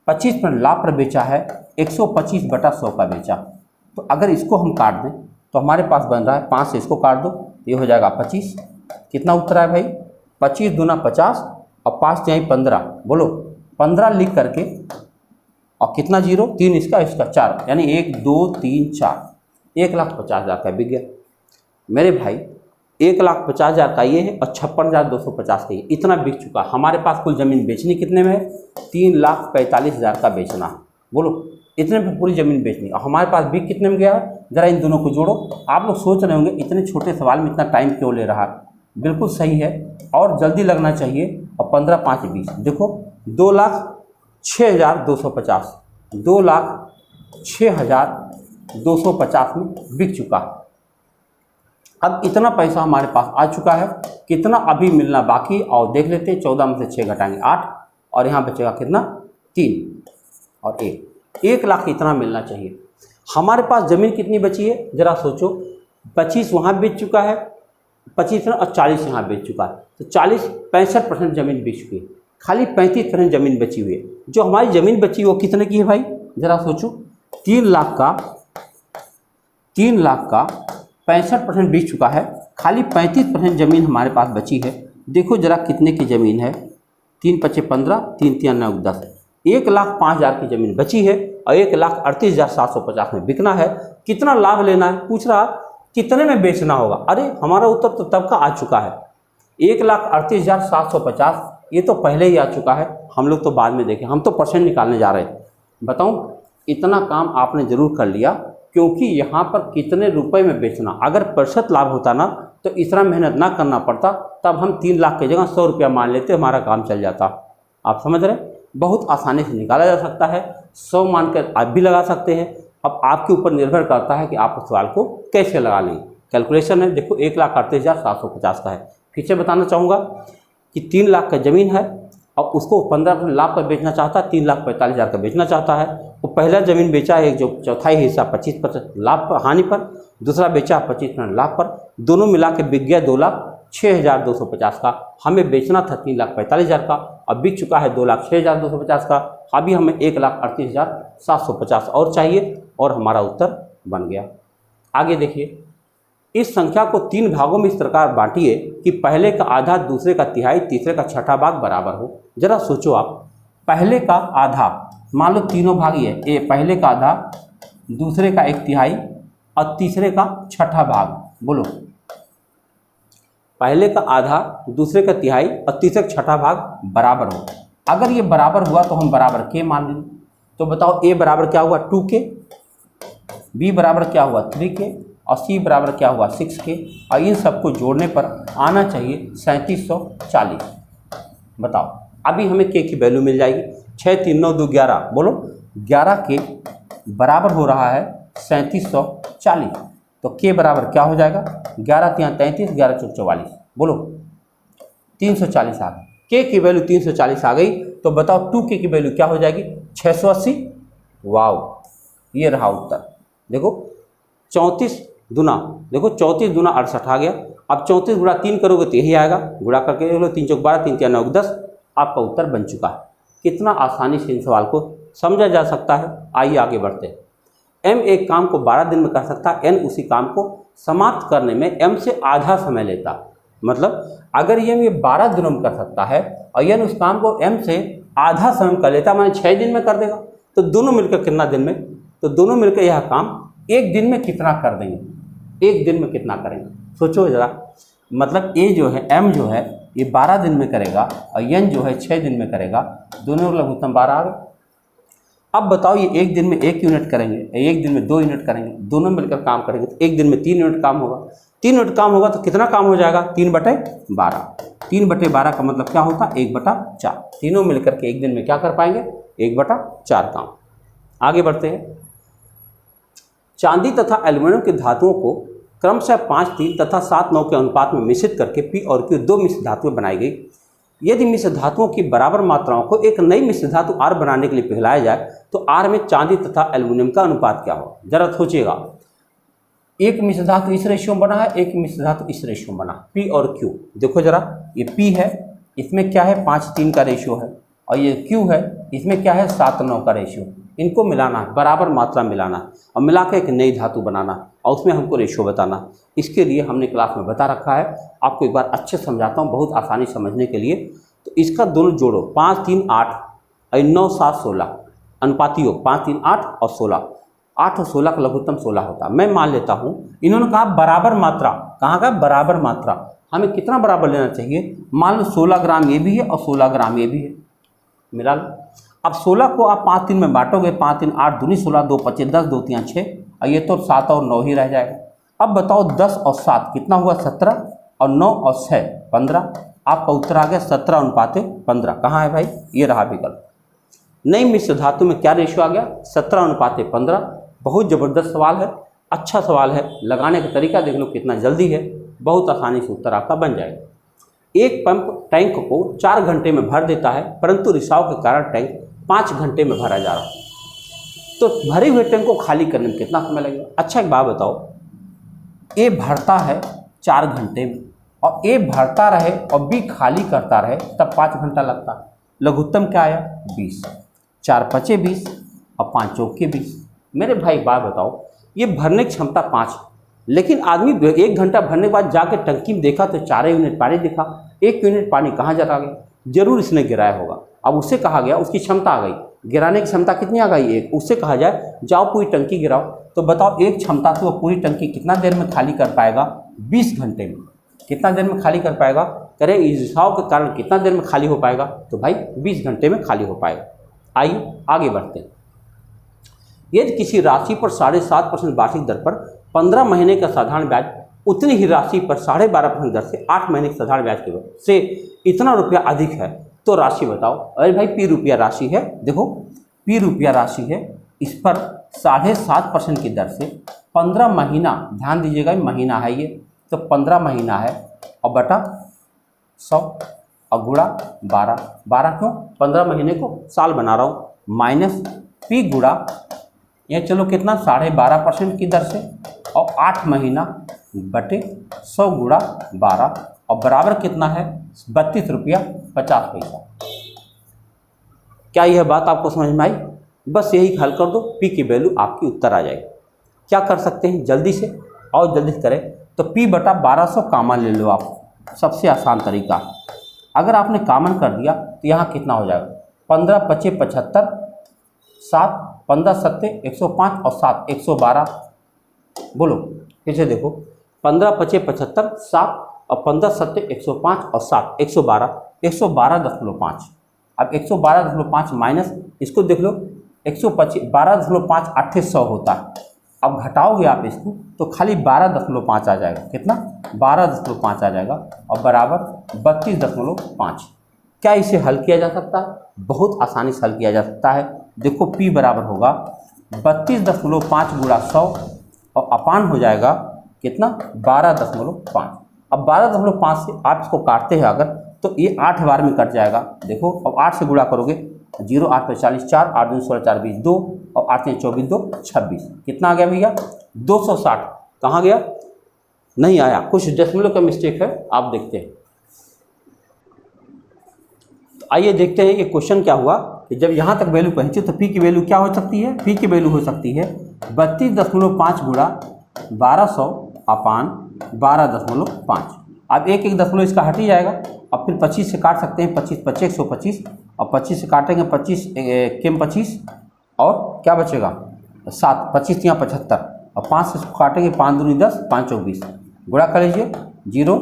25% लाभ पर बेचा है, 125/100 का बेचा। तो अगर इसको हम काट दें तो हमारे पास बन रहा है, 5 से इसको काट दो, ये हो जाएगा 25। कितना उत्तर है भाई? 25 दूना 50 और 5 यहीं 15। बोलो 15 लिख करके, और कितना जीरो? 3 इसका 4, यानी 1 2 3 4, 1,50,000 का बिक गया। मेरे भाई 1,50,000 का ये है और 56,250 का ये, इतना बिक चुका। हमारे पास कुल ज़मीन बेचनी कितने में है? 3,45,000 का बेचना है। बोलो, इतने में पूरी ज़मीन बेचनी, और हमारे पास बिक कितने में गया है? ज़रा इन दोनों को जोड़ो। आप लोग सोच रहे होंगे इतने छोटे सवाल में इतना टाइम क्यों ले रहा है? बिल्कुल सही है, और जल्दी लगना चाहिए। और 15 5 20, देखो 2,06,250, 2,06,000 250 में बिक चुका है। अब इतना पैसा हमारे पास आ चुका है, कितना अभी मिलना बाकी और देख लेते हैं। 14 में से 6 घटाएंगे 8 और यहाँ बचेगा कितना 3 और 1 लाख इतना मिलना चाहिए। हमारे पास ज़मीन कितनी बची है ज़रा सोचो। 25 वहाँ बेच चुका है, 25 और 40 यहाँ बेच चुका है, तो 65% ज़मीन बेच चुकी है। खाली 35% ज़मीन बची हुई है। जो हमारी ज़मीन बची वो कितने की है भाई ज़रा सोचो। 3 लाख का 65% बेच चुका है, खाली 35% ज़मीन हमारे पास बची है। देखो ज़रा कितने की ज़मीन है, 3 पचे 15, 3 3 9 10, 1,05,000 की ज़मीन बची है और 1,38,750 में बिकना है। कितना लाभ लेना है पूछ रहा, कितने में बेचना होगा। अरे हमारा उत्तर तो तब का आ चुका है 1,38,750, ये तो पहले ही आ चुका है। हम लोग तो बाद में देखें, हम तो परसेंट निकालने जा रहे हैं। बताऊं, इतना काम आपने ज़रूर कर लिया, क्योंकि यहाँ पर कितने रुपए में बेचना, अगर प्रतिशत लाभ होता ना तो इतना मेहनत ना करना पड़ता, तब हम 3 लाख की जगह 100 रुपया मान लेते, हमारा काम चल जाता। आप समझ रहे हैं, बहुत आसानी से निकाला जा सकता है। 100 मानकर आप भी लगा सकते हैं। अब आपके ऊपर निर्भर करता है कि आप उस सवाल को कैसे लगा लेंगे। कैलकुलेशन है, देखो 1,38,750 का है। फिर से बताना चाहूँगा कि 3 लाख का ज़मीन है और उसको 15% लाभ पर बेचना चाहता है, 3,45,000 का बेचना चाहता है। वो पहला ज़मीन बेचा है जो चौथाई हिस्सा 25% लाभ पर हानि पर, दूसरा बेचा 25% लाभ पर, दोनों मिला के बिक गया 2,06,250 का। हमें बेचना था 3,45,000 का, अब बिक चुका है 2,06,250 का। अभी हमें 1,38,750 और चाहिए और हमारा उत्तर बन गया। आगे देखिए, इस संख्या को 3 भागों में इस प्रकार बांटिए कि पहले का आधा, दूसरे का तिहाई, तीसरे का छठा भाग बराबर हो। जरा सोचो आप, पहले का आधा, मान लो तीनों भाग ही है, पहले का आधा, दूसरे का 1/3 और तीसरे का छठा भाग। बोलो, पहले का आधा, दूसरे का तिहाई और तीसरे का छठा भाग बराबर हो। अगर ये बराबर हुआ तो हम बराबर के मान लेंगे। तो बताओ, ए बराबर क्या हुआ 2k, बी बराबर क्या हुआ 3k और सी बराबर क्या हुआ 6k, और इन सबको जोड़ने पर आना चाहिए 3740। बताओ, अभी हमें के की वैल्यू मिल जाएगी 6 3 9 2 11। बोलो, 11 के बराबर हो रहा है 3740, तो के बराबर क्या हो जाएगा 11 3 33, 11 4 44। बोलो, 340 आ गई। के की वैल्यू 340 आ गई, तो बताओ 2k की वैल्यू क्या हो जाएगी 680। वाओ, ये रहा उत्तर। देखो 34 दूना, देखो 34 दूना 68 आ गया। अब 34 गुणा 3 करोगे तो यही आएगा, गुणा करके देख लो, 3 चौक 12, 3 3 9 10, आपका उत्तर बन चुका है। कितना आसानी से इन सवाल को समझा जा सकता है। आइए आगे बढ़ते हैं। m एक काम को 12 दिन में कर सकता है, n उसी काम को समाप्त करने में m से आधा समय लेता। मतलब अगर ये 12 दिनों में कर सकता है और n उस काम को m से आधा समय कर लेता, माने 6 दिन में कर देगा, तो दोनों मिलकर कितना दिन में, तो दोनों मिलकर यह काम 1 दिन में कितना कर देंगे, 1 दिन में कितना करेंगे सोचो ज़रा। मतलब a जो है, m जो है ये 12 दिन में करेगा और n जो है 6 दिन में करेगा, दोनों लघुत्तम 12 आ गए। अब बताओ, ये 1 दिन में 1 यूनिट करेंगे, 1 दिन में 2 यूनिट करेंगे, दोनों मिलकर काम करेंगे तो 1 दिन में 3 यूनिट काम होगा। 3 यूनिट काम होगा तो कितना काम हो जाएगा 3/12। 3/12 का मतलब क्या होता है 1/4। तीनों मिलकर के 1 दिन में क्या कर पाएंगे 1/4 काम। आगे बढ़ते हैं। चांदी तथा एल्युमिनियम की धातुओं को क्रमशः 5-3 तथा 7-9 के अनुपात में मिश्रित करके पी और क्यू 2 मिश्र धातुएं बनाई गई। यदि मिश्र धातुओं की बराबर मात्राओं को एक नई मिश्र धातु आर बनाने के लिए पिघलाया जाए तो आर में चांदी तथा एल्युमिनियम का अनुपात क्या होगा। जरा सोचिएगा, एक मिश्र धातु इस रेशियो में बना है, एक मिश्र धातु इस रेशियो में बना, पी और क्यू। देखो जरा, ये पी है, इसमें क्या है 5-3 का रेशियो है, और ये क्यू है, इसमें क्या है 7-9 का रेशियो। इनको मिलाना है, बराबर मात्रा मिलाना है और मिला के एक नई धातु बनाना और उसमें हमको रेशियो बताना। इसके लिए हमने क्लास में बता रखा है, आपको एक बार अच्छे समझाता हूँ बहुत आसानी समझने के लिए। तो इसका दोनों जोड़ो, 5 3 8 और 9 7 16, अनुपाती योग 5 3 8 और 16, 8 और 16 का लघुत्तम 16 होता। मैं मान लेता हूँ, इन्होंने कहा बराबर मात्रा, कहाँ का बराबर मात्रा, हमें कितना बराबर लेना चाहिए। मान लो 16 ग्राम ये भी है और 16 ग्राम ये भी है, मिला लो। अब 16 को आप 5 3 में बांटोगे, 5 3 8 दूनी 16, 2 25 10, 2 3 6, और ये तो 7 और 9 ही रह जाएगा। अब बताओ 10 और 7 कितना हुआ 17, और 9 और 6 15। आपका उत्तर आ गया 17:15। कहाँ है भाई, ये रहा विकल्प। नई मिश्र धातु में क्या रेशियो आ गया 17:15। बहुत ज़बरदस्त सवाल है, अच्छा सवाल है। लगाने का तरीका देख लो कितना जल्दी है, बहुत आसानी से उत्तर आपका बन जाएगा। एक पंप टैंक को 4 घंटे में भर देता है, परंतु रिसाव के कारण टैंक 5 घंटे में भरा जा रहा है, तो भरे हुए टैंक को खाली करने में कितना समय लगेगा? अच्छा एक बात बताओ, ए भरता है 4 घंटे में और ए भरता रहे और बी खाली करता रहे, तब 5 घंटा लगता है। लघुत्तम क्या आया? 20। 4 पचे 20 और 5 चौके 20। मेरे भाई बात बताओ, ये भरने की क्षमता 5, लेकिन आदमी 1 घंटा भरने के बाद जाके टंकी में देखा तो 4 यूनिट पानी दिखा, 1 यूनिट पानी कहाँ चला गया? जरूर इसने गिराया होगा। अब उससे कहा गया उसकी क्षमता आ गई, गिराने की क्षमता कितनी आ गई? 1। उससे कहा जाए जाओ पूरी टंकी गिराओ, तो बताओ एक क्षमता से वो पूरी टंकी कितना देर में खाली कर पाएगा? 20 घंटे में। कितना देर में खाली कर पाएगा? करे इस रिसाव के कारण कितना देर में खाली हो पाएगा? तो भाई 20 घंटे में खाली हो पाएगा। आइए आगे बढ़ते हैं। यदि किसी राशि पर 7.5% वार्षिक दर पर 15 महीने का साधारण ब्याज उतनी ही राशि पर 12.5% दर से 8 महीने के साधारण ब्याज के से इतना रुपया अधिक है, तो राशि बताओ। अरे भाई पी रुपया राशि है, देखो पी रुपया राशि है, इस पर 7.5% की दर से 15 महीना, ध्यान दीजिएगा महीना है ये, तो 15 महीना है और बटा 100 और गुणा 12 क्यों? 15 महीने को साल बना रहा हूँ, माइनस पी गुणा ये चलो कितना 12.5% की दर से और 8 महीना बटे 100 गुणा 12 और बराबर कितना है? 32 रुपया 50 पैसा। क्या यह बात आपको समझ में आई? बस यही हल कर दो, पी की वैल्यू आपकी उत्तर आ जाएगी। क्या कर सकते हैं जल्दी से, और जल्दी से करें तो पी बटा 1200 कामन ले लो आप, सबसे आसान तरीका। अगर आपने कामन कर दिया तो यहाँ कितना हो जाएगा? 15 पचे 75, 7 15 सत्ते 105 और 7 112। बोलो फिर से देखो, 15 पचे 75, 7 और 15 सत्ते 105 और 7 112, 112.5। अब 112.5 माइनस इसको देख लो, 12.5 800 होता है। अब घटाओगे आप इसको तो खाली 12.5 आ जाएगा। कितना? 12.5 आ जाएगा और बराबर 32.5। क्या इसे हल किया जा सकता है? बहुत आसानी से हल किया जा सकता है। देखो P बराबर होगा 32.5 गुणा 100 और अपान हो जाएगा कितना? 12.5। अब 12.5 से आप इसको काटते हैं अगर, तो ये 8 बार में कट जाएगा। देखो अब 8 से गुणा करोगे, 0 8 पे 40, 4 8 2 16 4 20 2 और 8 3 24 2 26। कितना आ गया भैया? 260। कहाँ गया? नहीं आया, कुछ डेसिमल का मिस्टेक है, आप देखते हैं। तो आइए देखते हैं ये क्वेश्चन क्या हुआ कि जब यहाँ तक वैल्यू पहुँची तो पी की वैल्यू क्या हो सकती है? पी की वैल्यू हो सकती है 32.5 गुणा 1200 अपान 12.5। अब एक दशमलव इसका हट ही जाएगा। अब फिर 25 से काट सकते हैं, 25 पच्चे 125 और 25 से काटेंगे 25 केम 25 और क्या बचेगा? 7 25 यहाँ 75 और 5 से काटेंगे 5 दूनी 10 5 चौक 20। गुणा कर लीजिए, 0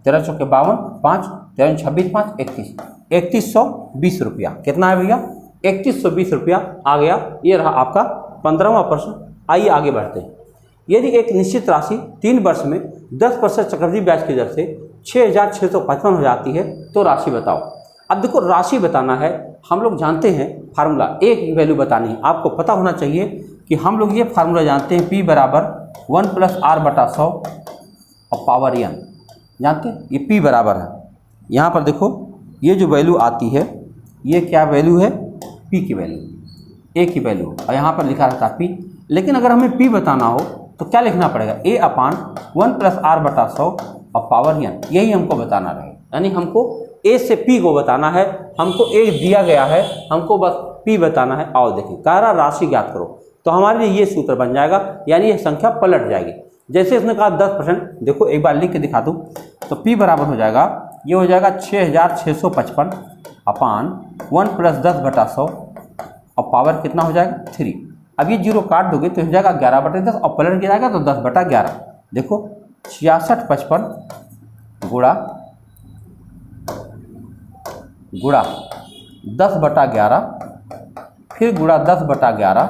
13 चौके 52 5 13 26 5 31 3120 रुपया। कितना है भैया? 3120 रुपया आ गया। ये रहा आपका 15वां प्रश्न। आइए आगे बढ़ते हैं। यदि एक निश्चित राशि 3 वर्ष में 10% चक्रवृद्धि ब्याज की दर से 6,655 हो जाती है, तो राशि बताओ। अब देखो राशि बताना है, हम लोग जानते हैं फार्मूला, एक वैल्यू बतानी है। आपको पता होना चाहिए कि हम लोग ये फार्मूला जानते हैं, P बराबर 1 + R/100 और पावर n जानते हैं। ये P बराबर है, यहाँ पर देखो ये जो वैल्यू आती है ये क्या वैल्यू है? P की वैल्यू, A की वैल्यू, और यहाँ पर लिखा रहता है P। लेकिन अगर हमें P बताना हो तो क्या लिखना पड़ेगा? A अपान 1 + R/100 और पावर n, यही हमको बताना रहे। यानी हमको A से P को बताना है, हमको A दिया गया है, हमको बस P बताना है। आओ देखिए, कारा राशि ज्ञात करो, तो हमारे लिए ये सूत्र बन जाएगा, यानी ये संख्या पलट जाएगी। जैसे इसने कहा 10%, देखो एक बार लिख के दिखा दूँ तो P बराबर हो जाएगा, ये हो जाएगा 6,655 अपान 1 + 10/100 और पावर कितना हो जाएगा? 3। अब ये 0 काट दोगे तो हो जाएगा 11/10 और पलट गिराएगा तो 10/11। देखो 6655 गुणा 10/11, फिर गुणा 10/11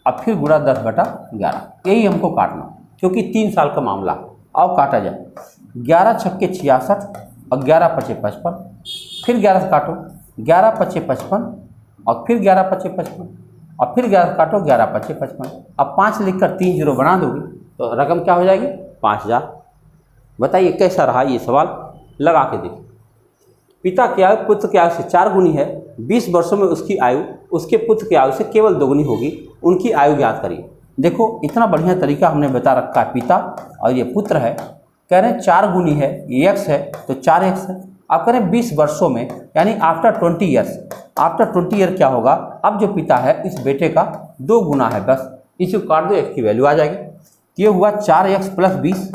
और फिर गुणा 10/11। यही हमको काटना, क्योंकि 3 साल का मामला। आओ काटा जाए, 11 छक्के 66 और 11 पचे 55, फिर 11 से काटो, 11 पचे 55 और फिर 11 पचे 55, और फिर 11 काटो, 11 पच्चे 55। अब 5 लिखकर 3 जीरो बना दोगे तो रकम क्या हो जाएगी? 5000। बताइए कैसा रहा ये सवाल, लगा के देखिए। पिता की आयु पुत्र की आयु से 4 गुनी है। 20 वर्षों में उसकी आयु उसके पुत्र की आयु से केवल 2 गुनी होगी। उनकी आयु ज्ञात करिए। देखो इतना बढ़िया तरीका हमने बता रखा है। पिता और ये पुत्र है, कह रहे हैं 4 गुनी है, ये x है तो 4x है। आप कह रहे हैं 20 वर्षों में, यानी आफ्टर 20 ईयर्स। आफ्टर 20 ईयर क्या होगा? अब जो पिता है इस बेटे का 2 गुना है, बस इसी को काट दो, x की वैल्यू आ जाएगी। ये हुआ 4x प्लस 20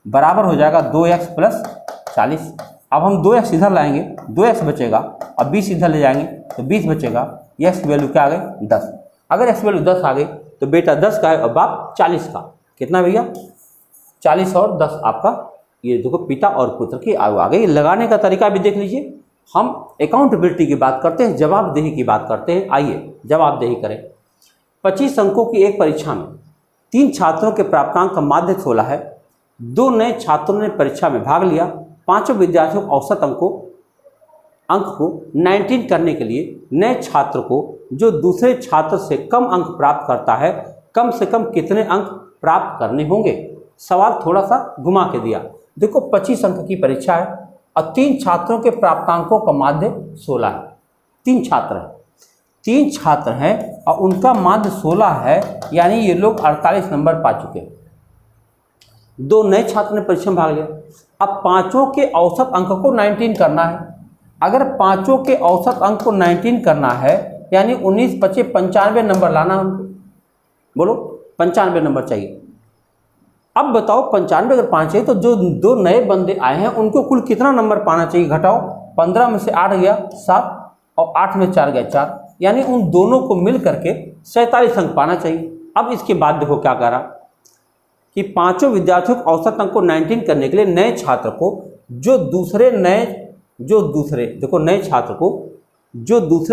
बराबर हो जाएगा 2x प्लस 40। अब हम 2x इधर लाएंगे, 2x बचेगा, अब 20 इधर ले जाएंगे तो 20 बचेगा। x की वैल्यू क्या आ गई? 10। अगर x की वैल्यू 10 आ गई तो बेटा 10 का है और बाप 40 का। कितना भैया? 40 और 10 आपका, ये देखो पिता और पुत्र की आयु आ गई। लगाने का तरीका भी देख लीजिए। हम अकाउंटेबिलिटी की बात करते हैं, जवाबदेही की बात करते हैं। आइए जवाबदेही करें। 25 अंकों की एक परीक्षा में 3 छात्रों के प्राप्तांक का माध्य 16 है। 2 नए छात्रों ने परीक्षा में भाग लिया। 5 विद्यार्थियों को औसत अंक को 19 करने के लिए नए छात्र को जो दूसरे छात्र से कम अंक प्राप्त करता है, कम से कम कितने अंक प्राप्त करने होंगे? सवाल थोड़ा सा घुमा के दिया। देखो 25 अंक की परीक्षा है और 3 छात्रों के प्राप्तांकों का माध्य 16 है। 3 छात्र हैं, 3 छात्र हैं और उनका माध्य 16 है, यानी ये लोग 48 नंबर पा चुके हैं। 2 नए छात्र ने परीक्षा में भाग लिया। अब 5 के औसत अंक को 19 करना है। अगर 5 के औसत अंक को 19 करना है, यानी 19 पचे 95 नंबर लाना हमको। बोलो 95 नंबर चाहिए। अब बताओ 95 अगर 5 चाहिए तो जो 2 नए बंदे आए हैं उनको कुल कितना नंबर पाना चाहिए? घटाओ, 15 में से 8 गया 7 और 8 में 4 गया 4, यानी उन दोनों को मिल करके 47 अंक पाना चाहिए। अब इसके बाद देखो क्या कह रहा कि 5 विद्यार्थियों को औसत अंक को 19 करने के लिए नए छात्र को जो दूसरे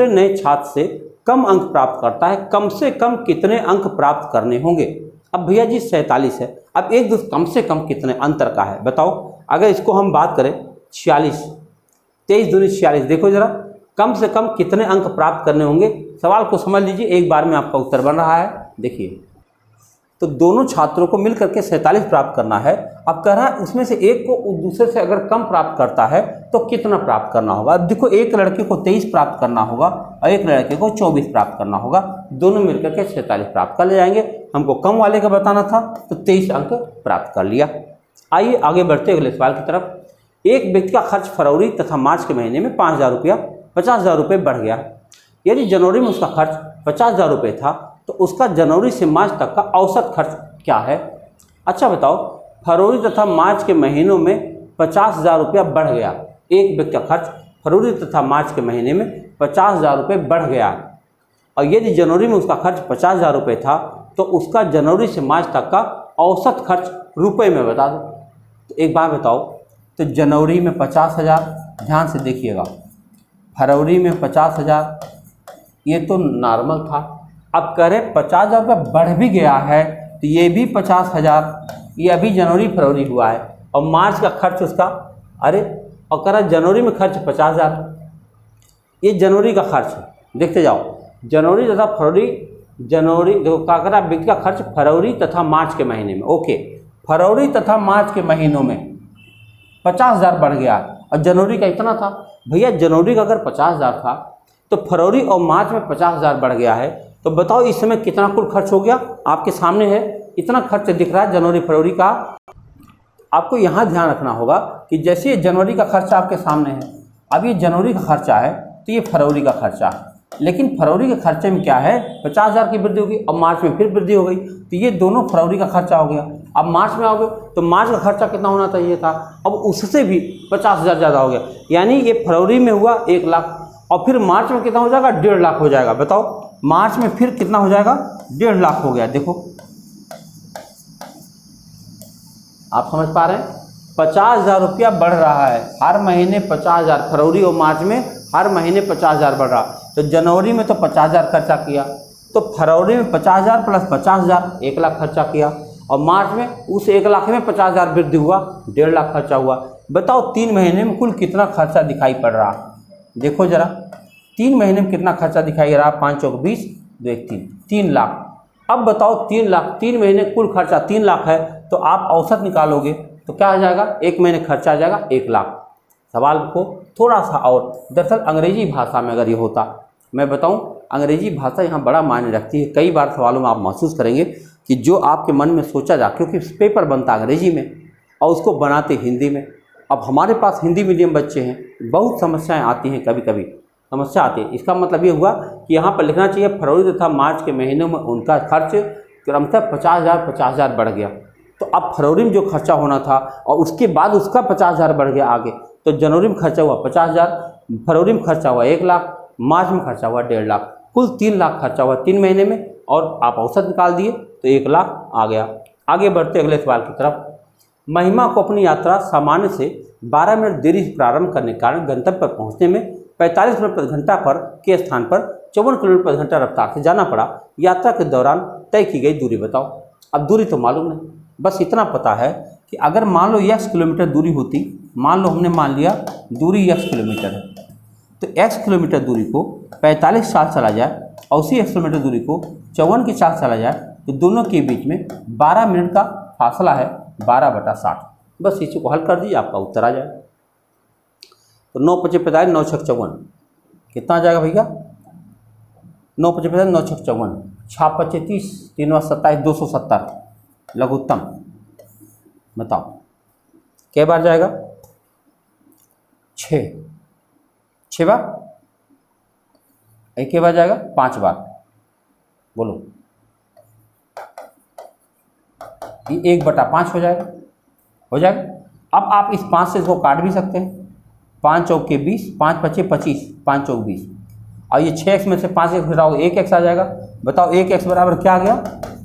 नए छात्र से कम अंक प्राप्त करता है, कम से कम कितने अंक प्राप्त करने होंगे? अब भैया जी 47 है। अब एक दूसरे कम से कम कितने अंतर का है बताओ। अगर इसको हम बात करें 46, 23 दूनी 46, देखो जरा कम से कम कितने अंक प्राप्त करने होंगे? सवाल को समझ लीजिए, एक बार में आपका उत्तर बन रहा है। देखिए तो दोनों छात्रों को मिल करके 47 प्राप्त करना है। अब कह रहा है उसमें से एक को दूसरे से अगर कम प्राप्त करता है तो कितना प्राप्त करना होगा? अब देखो एक लड़के को 23 प्राप्त करना होगा और एक लड़के को 24 प्राप्त करना होगा। दोनों मिलकर के 47 प्राप्त कर ले जाएंगे। हमको कम वाले का बताना था तो 23 अंक प्राप्त कर लिया। आइए आगे बढ़ते अगले सवाल की तरफ। एक व्यक्ति का खर्च फरवरी तथा मार्च के महीने में 5000 रुपया 50,000 रुपये बढ़ गया। यदि जनवरी में उसका खर्च 50,000 रुपये था तो उसका जनवरी से मार्च तक का औसत खर्च क्या है? अच्छा बताओ, फरवरी तथा मार्च के महीनों में 50,000 रुपया बढ़ गया। एक व्यक्ति का खर्च फरवरी तथा मार्च के महीने में 50,000 रुपये बढ़ गया और यदि जनवरी में उसका खर्च 50,000 रुपये था तो उसका जनवरी से मार्च तक का औसत खर्च रुपए में बता दो। तो एक बार बताओ, तो जनवरी में 50,000, ध्यान से देखिएगा, फरवरी में 50,000, ये तो नॉर्मल था। अब कह रहे 50,000 रुपये बढ़ भी गया है तो ये भी 50,000, ये अभी जनवरी फरवरी हुआ है और मार्च का खर्च उसका, अरे और कह रहा जनवरी में खर्च 50,000, ये जनवरी का खर्च है। देखते जाओ, जनवरी तथा फरवरी, जनवरी देखो क्या कह रहा व्यक्ति का खर्च फरवरी तथा मार्च के महीने में। ओके, फरवरी तथा मार्च के महीनों में 50,000 बढ़ गया और जनवरी का इतना था। भैया जनवरी का अगर 50,000 था तो फरवरी और मार्च में 50,000 बढ़ गया है, तो बताओ इस समय कितना कुल खर्च हो गया? आपके सामने है, इतना खर्च दिख रहा है जनवरी फरवरी का। आपको यहाँ ध्यान रखना होगा कि जैसे ये जनवरी का खर्चा आपके सामने है, अब ये जनवरी का खर्चा है तो ये फरवरी का खर्चा है, लेकिन फरवरी के खर्चे में क्या है 50,000 की वृद्धि होगी, अब मार्च में फिर वृद्धि हो गई तो ये दोनों फरवरी का खर्चा हो गया। अब मार्च में आओगे तो मार्च का खर्चा कितना होना चाहिए था, अब उससे भी 50,000 ज़्यादा हो गया, यानी ये फरवरी में हुआ 1 लाख और फिर मार्च में कितना हो जाएगा 1.5 लाख हो जाएगा। बताओ मार्च में फिर कितना हो जाएगा 1.5 लाख हो गया। देखो आप समझ पा रहे हैं, 50,000 रुपया बढ़ रहा है हर महीने 50,000, फरवरी और मार्च में हर महीने 50,000 बढ़ रहा। तो जनवरी में तो 50,000 खर्चा किया, तो फरवरी में 50,000 प्लस 50,000 1 लाख खर्चा किया और मार्च में उस 1 लाख में 50,000 वृद्धि हुआ, 1.5 लाख खर्चा हुआ। बताओ 3 महीने में कुल कितना खर्चा दिखाई पड़ रहा? देखो जरा 3 महीने में कितना खर्चा दिखाई दे रहा? 5 चौक 20, दो एक 3 लाख। अब बताओ 3 लाख, 3 महीने कुल खर्चा 3 लाख है, तो आप औसत निकालोगे तो क्या आ जाएगा, 1 महीने खर्चा आ जाएगा 1 लाख। सवाल को थोड़ा सा और, दरअसल अंग्रेजी भाषा में अगर ये होता, मैं बताऊं अंग्रेजी भाषा यहाँ बड़ा मायने रखती है। कई बार सवालों में आप महसूस करेंगे कि जो आपके मन में सोचा जा, क्योंकि पेपर बनता अंग्रेजी में और उसको बनाते हिंदी में। अब हमारे पास हिंदी मीडियम बच्चे हैं, बहुत समस्याएं आती हैं, कभी कभी समस्या आती है। इसका मतलब ये हुआ कि यहाँ पर लिखना चाहिए फरवरी तथा मार्च के महीनों में उनका खर्च क्रमशः 50,000 बढ़ गया। तो अब फरवरी में जो खर्चा होना था और उसके बाद उसका 50,000 बढ़ गया आगे, तो जनवरी में खर्चा हुआ 50,000, फरवरी में खर्चा हुआ 1 लाख, मार्च में खर्चा हुआ 1.5 लाख, कुल 3 लाख खर्चा हुआ 3 महीने में, और आप औसत निकाल दिए तो 1 लाख आ गया। आगे बढ़ते अगले सवाल की तरफ। महिमा को अपनी यात्रा सामान्य से 12 मिनट देरी से प्रारंभ करने के कारण गंतव्य पर पहुंचने में 45 मिनट प्रति घंटा पर के स्थान पर 54 किलोमीटर प्रति घंटा रफ्तार से जाना पड़ा। यात्रा के दौरान तय की गई दूरी बताओ। अब दूरी तो मालूम नहीं, बस इतना पता है कि अगर मान लो x किलोमीटर दूरी होती, मान लो हमने मान लिया दूरी x किलोमीटर है, तो x किलोमीटर दूरी को 45 साल चला जाए और उसी x किलोमीटर दूरी को 54 की चाल चला जाए, तो दोनों के बीच में 12 मिनट का फासला है, 12/60। बस इसी को हल कर दीजिए, आपका उत्तर आ जाए। तो 9 × 5 = 45, 9 × 6 = 54, कितना आ जाएगा भैया, 9 × 5 = 45, 9 × 6 = 54, 6 × 5 = 30, 3 × 27 = 270, लघुत्तम बताओ कै बार जाएगा, 6 बार, एक बार जाएगा 5 बार, बोलो, ये 1/5 हो जाएगा, हो जाएगा। अब आप इस 5 से इसको काट भी सकते हैं, 5 चौके 20, 5 × 5 = 25, 5 चौक 20, और ये 6x में से 5x घटाओ 1x आ जाएगा। बताओ 1x बराबर क्या आ गया,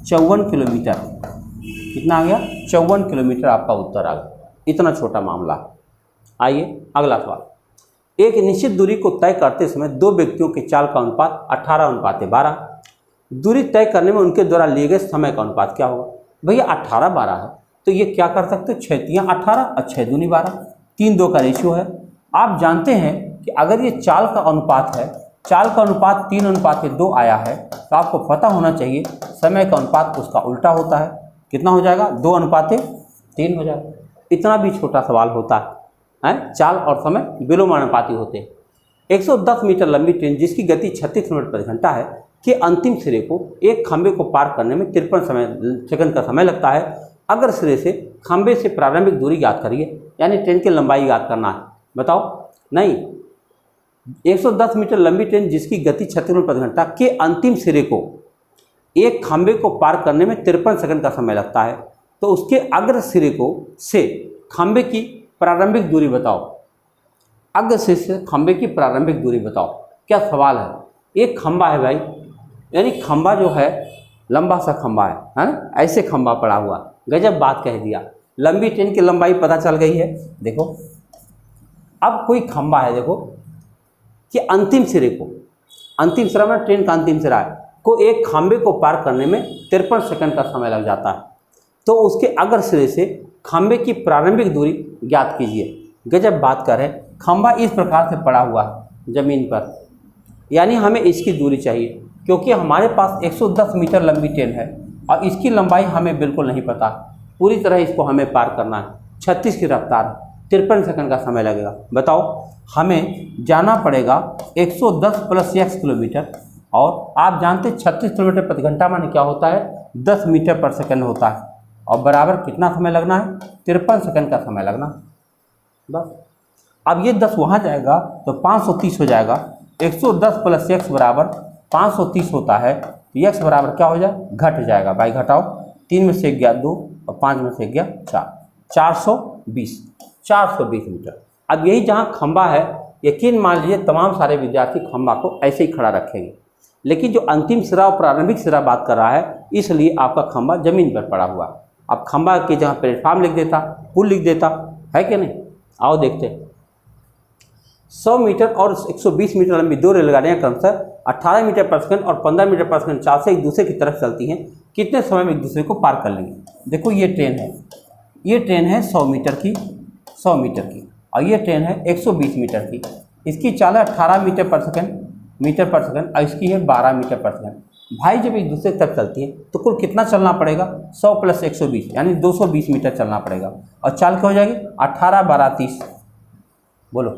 54 किलोमीटर। कितना आ गया, 54 किलोमीटर आपका उत्तर आ गया। इतना छोटा मामला। आइए अगला सवाल। एक निश्चित दूरी को तय करते समय दो व्यक्तियों के चाल का अनुपात 18:12। दूरी तय करने में उनके द्वारा लिए गए समय का अनुपात क्या होगा। भैया 18:12 है, तो ये क्या कर सकते हो, 6 × 3 = 18 और 6 × 2 = 12, 3:2 का रेशियो है। आप जानते हैं कि अगर ये चाल का अनुपात है, चाल का अनुपात 3:2 आया है, तो आपको पता होना चाहिए समय का अनुपात उसका उल्टा होता है। कितना हो जाएगा, 2:3 हो जाएगा। इतना भी छोटा सवाल होता है, चाल और समय विलोमानुपाती होते हैं। 110 मीटर लंबी ट्रेन जिसकी गति 36 किलोमीटर प्रति घंटा है के अंतिम सिरे को एक खंबे को पार करने में 53 सेकंड का समय लगता है। अगर सिरे से खंबे से प्रारंभिक दूरी याद करिए, यानी ट्रेन की लंबाई याद करना है। बताओ, नहीं, 110 मीटर लंबी ट्रेन जिसकी गति 36 किलोमीटर प्रति घंटा के अंतिम सिरे को एक खंबे को पार करने में 53 सेकंड का समय लगता है, तो उसके अग्र सिरे को से खंबे की प्रारंभिक दूरी बताओ। अग्र सिरे से खंबे की प्रारंभिक दूरी बताओ। क्या सवाल है, एक खंबा है भाई, यानी खंबा जो है लंबा सा खंबा है ना, ऐसे खंबा पड़ा हुआ। गजब बात कह दिया, लंबी ट्रेन की लंबाई पता चल गई है। देखो अब कोई खंबा है, देखो कि अंतिम सिरे को, अंतिम सिरा में ट्रेन का अंतिम सिरा है, को एक खंबे को पार करने में 53 सेकंड का समय लग जाता है, तो उसके अग्र सिरे से खंबे की प्रारंभिक दूरी ज्ञात कीजिए। गजब बात कर रहे हैं, खंबा इस प्रकार से पड़ा हुआ है ज़मीन पर, यानी हमें इसकी दूरी चाहिए, क्योंकि हमारे पास 110 मीटर लंबी ट्रेन है और इसकी लंबाई हमें बिल्कुल नहीं पता, पूरी तरह इसको हमें पार करना है। 36 की रफ्तार, 53 सेकंड का समय लगेगा। बताओ, हमें जाना पड़ेगा 110 + x किलोमीटर, और आप जानते 36 किलोमीटर प्रति घंटा माने क्या होता है, 10 मीटर पर सेकंड होता है, और बराबर कितना समय लगना है, 53 सेकंड का समय लगना। बस अब ये 10 वहाँ जाएगा तो 530 हो जाएगा। 110 + x बराबर 530 होता है, तो x बराबर क्या हो जाए, घट जाएगा भाई, घटाओ, 3 में से 1 गया 2 और 5 में से 1 गया 4, 420 मीटर। अब यही जहाँ खंबा है, यकीन मान लीजिए तमाम सारे विद्यार्थी खंबा को ऐसे ही खड़ा रखेंगे, लेकिन जो अंतिम सिरा और प्रारंभिक सिरा बात कर रहा है, इसलिए आपका खंबा जमीन पर पड़ा हुआ। अब खंबा के जहाँ प्लेटफार्म लिख देता, पुल लिख देता, है कि नहीं। आओ देखते हैं। 100 मीटर और 120 मीटर लंबी दो रेलगाड़ियाँ क्रमशः 18 मीटर पर सेकंड और 15 मीटर पर सेकंड चाल से एक दूसरे की तरफ चलती हैं, कितने समय में एक दूसरे को पार कर लेंगे। देखो ये ट्रेन है, ये ट्रेन है 100 मीटर की, और ये ट्रेन है 120 मीटर की। इसकी चाल है 18 मीटर पर सेकंड और इसकी है 12 मीटर पर सेकंड। भाई जब एक दूसरे की तरफ चलती है तो कुल कितना चलना पड़ेगा, 100 + 120 यानी 220 मीटर चलना पड़ेगा। और चाल क्या हो जाएगी, 18 12 30, बोलो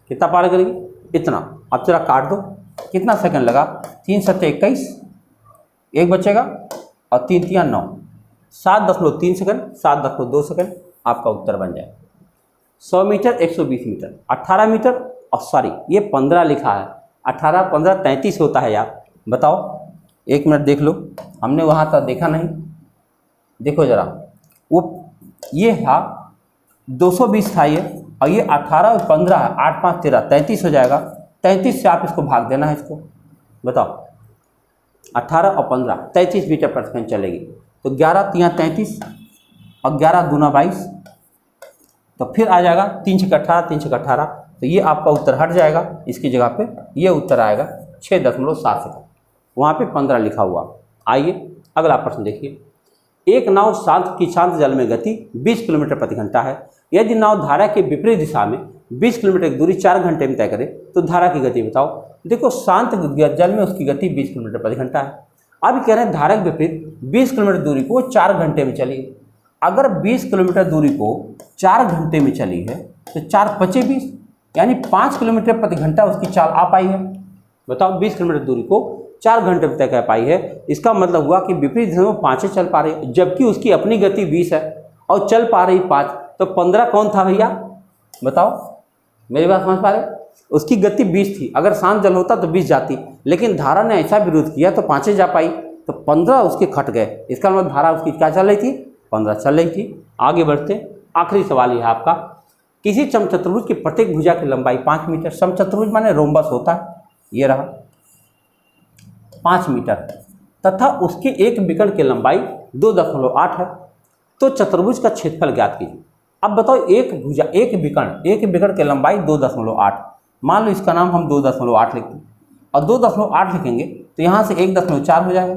कितना पार करेगी, इतना। अब जरा काट दो, कितना सेकंड लगा, 3 × 7 = 21, एक बचेगा और 3 × 3 = 9, 7.3 सेकंड, 7.2 सेकंड आपका उत्तर बन जाए। 100 मीटर 120 मीटर, 18 मीटर और सॉरी ये 15 लिखा है, 18 15 33 होता है यार, बताओ। एक मिनट देख लो, हमने वहाँ तक देखा नहीं, देखो ज़रा, वो ये था 220 था ये, और ये 18 और 15 है, 8 5 13 33 हो जाएगा। 33 से आप इसको भाग देना है, इसको बताओ, 18 और 15 33 मीटर प्रति सेकंड चलेगी। तो 11 × 3 = 33 और 11 × 2 = 22, तो फिर आ जाएगा 3 × 18 3 × 18, तो ये आपका उत्तर हट जाएगा, इसकी जगह पे ये उत्तर आएगा 6.7 सेकंड, वहाँ पे 15 लिखा हुआ। आइए अगला प्रश्न देखिए। एक नाव शांत जल में गति 20 किलोमीटर प्रति घंटा है। यदि नाव धारा के विपरीत दिशा में 20 किलोमीटर की दूरी 4 घंटे में तय करे तो धारा की गति बताओ। देखो शांत जल में उसकी गति 20 किलोमीटर प्रति घंटा है। अब कह रहे हैं धारा के विपरीत 20 किलोमीटर दूरी को 4 घंटे में चली। अगर 20 किलोमीटर दूरी को 4 घंटे में चली है तो 4 × 5 = 20, यानी 5 किलोमीटर प्रति घंटा उसकी चाल आ पाई है। बताओ 20 किलोमीटर दूरी को 4 घंटे में तय कर पाई है, इसका मतलब हुआ कि विपरीत दिशा में 5 चल पा रही है, जबकि उसकी अपनी गति 20 है और चल पा रही 5, तो 15 कौन था भैया, बताओ, मेरी बात समझ पा रहे? उसकी गति 20 थी, अगर शांत जल होता तो 20 जाती, लेकिन धारा ने ऐसा विरोध किया तो 5 जा पाई, तो 15 उसके खट गए। इसका मतलब धारा उसकी क्या चल रही थी, 15 चल रही थी। आगे बढ़ते, आखिरी सवाल यह है आपका, किसी समचतुर्भुज की प्रत्येक भुजा की लंबाई 5 मीटर, समचतुर्भुज माने रोम्बस होता है, ये रहा 5 मीटर, तथा उसके एक विकर्ण की लंबाई 2.8 है, तो चतुर्भुज का क्षेत्रफल ज्ञात कीजिए। अब बताओ एक विकर्ण की लंबाई 2.8, मान लो इसका नाम हम 2.8 लिखते हैं और 2.8 लिखेंगे तो यहाँ से 1.4 हो जाएगा।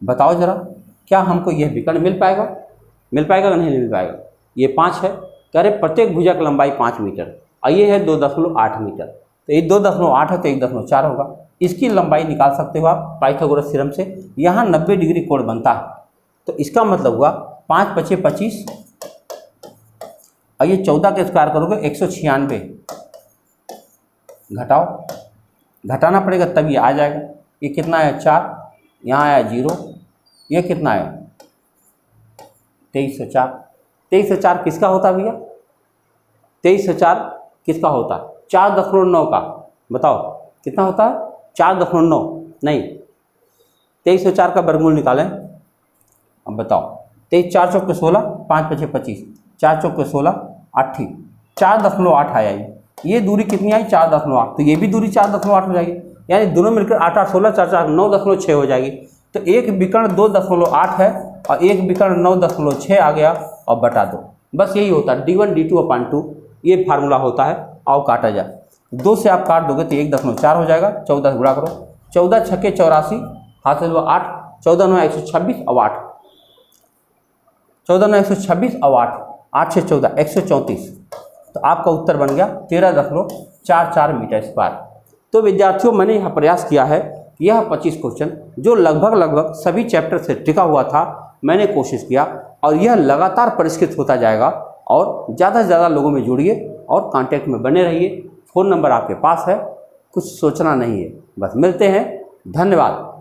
बताओ जरा, क्या हमको यह विकर्ण मिल पाएगा कि नहीं मिल पाएगा? ये 5 है, कह रहे प्रत्येक भुजा की लंबाई 5 मीटर और ये है 2.8 मीटर, तो ये 2.8 है तो 1.4 होगा। इसकी लंबाई निकाल सकते हो आप पाइथागोरस थ्योरम से, यहाँ 90 डिग्री कोण बनता है, तो इसका मतलब हुआ 5 × 5 = 25 और ये 14 के स्क्वायर करोगे 196, घटाना पड़ेगा तब ये आ जाएगा। ये कितना है 4, यहाँ आया 0, ये कितना है 2304। 2304 किसका होता भैया, 2304 किसका होता, 4.9 का, बताओ कितना होता है, 4.9 नहीं, 2304 का वर्गमूल निकालें। अब बताओ, 23 4 × 4 = 16, 5 × 5 = 25, 4 × 4 = 16 80, 4.8 आया ये दूरी कितनी आई 4.8, तो ये भी दूरी 4.8 हो जाएगी, यानी दोनों मिलकर 8 8 16 4 4 9.6 हो जाएगी। तो एक विकर्ण 2.8 है और एक विकर्ण 9.6 आ गया और बटा 2, बस यही होता है d1 d2/2, ये फार्मूला होता है। आओ काटा जाए, 2 से आप काट दोगे तो 1.4 हो जाएगा, 14 से गुणा करो, 14 × 6 = 84, हाथ से 8, 14 × 9 = 126 और 8, 14 × 9 = 126 और 8, 8 से 14 134, तो आपका उत्तर बन गया 13.44 मीटर स्क्वायर। तो विद्यार्थियों मैंने यह प्रयास किया है, यह 25 क्वेश्चन जो लगभग सभी चैप्टर से टिका हुआ था, मैंने कोशिश किया और यह लगातार परिष्कृत होता जाएगा। और ज़्यादा से ज़्यादा लोगों में जुड़िए और कांटेक्ट में बने रहिए। फ़ोन नंबर आपके पास है, कुछ सोचना नहीं है, बस मिलते हैं, धन्यवाद।